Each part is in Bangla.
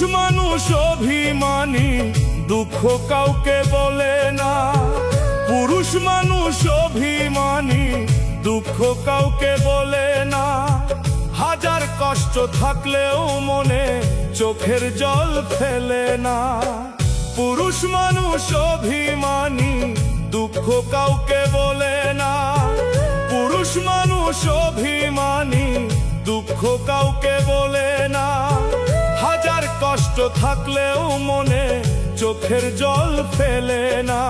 মানুষ অভিমানী, দুঃখ কাউকে বলে না। পুরুষ মানুষ অভিমানী, দুঃখ কাউকে বলে না। হাজার কষ্ট থাকলেও মনে চোখের জল ফেলে না। পুরুষ মানুষ অভিমানী, দুঃখ কাউকে বলে না। পুরুষ মানুষ অভিমানী, দুঃখ কাউকে বলে না। হাজার কষ্ট থাকলেও মনে চোখের জল ফেলে না।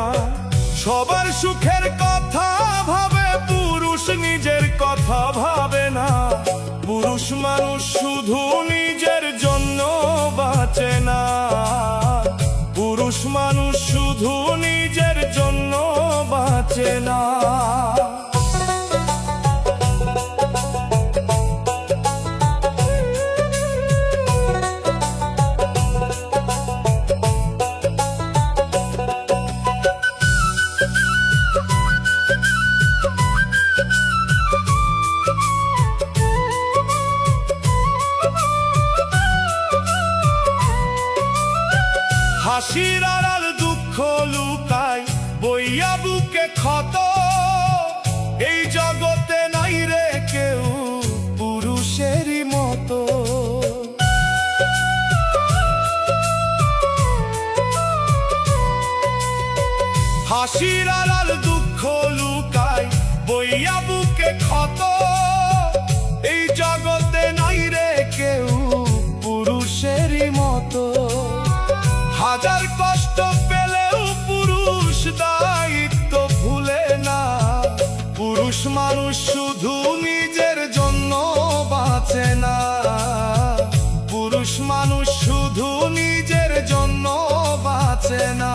সবার সুখের কথা ভাবে, পুরুষ নিজের কথা ভাবে না। পুরুষ মানুষ শুধু নিজের জন্য বাঁচে না। পুরুষ মানুষ শুধু নিজের জন্য বাঁচে না। হাসির আড়াল দুঃখ লুকায়, বইয়া বুকে ক্ষত। এই জগতে নাই রে কেউ পুরুষেরই মতো। হাসির আড়াল দুঃখ লুকায়, বইয়া বুকে ক্ষত। এই জগতে নাই রে কেউ পুরুষেরই মতো। হাজার কষ্ট পেলেও পুরুষ দায়িত্ব ভুলে না। পুরুষ মানুষ শুধু নিজের জন্য বাঁচে না। পুরুষ মানুষ শুধু নিজের জন্য বাঁচে না।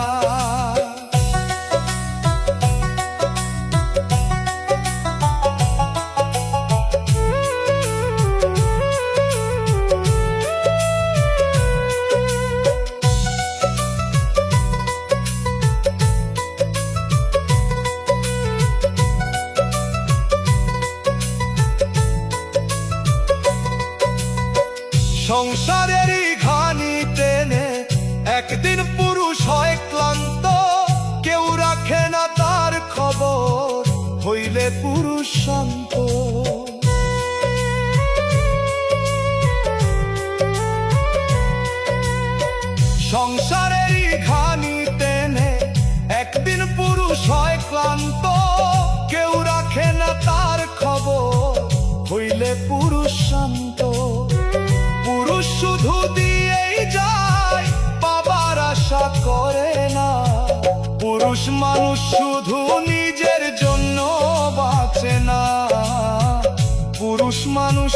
সংসারেরই ঘানি টেনে একদিন পুরুষ হয় ক্লান্ত। কেউ রাখে না তার খবর, হইলে পুরুষ শান্ত। সংসারেরই ঘানি টেনে একদিন পুরুষ হয় ক্লান্ত। কেউ রাখে না তার খবর, হইলে পুরুষ শান্ত। পুরুষ শুধু দিয়েই যায়, পাবার আশা করে না। পুরুষ মানুষ শুধু নিজের জন্য বাঁচে না। পুরুষ মানুষ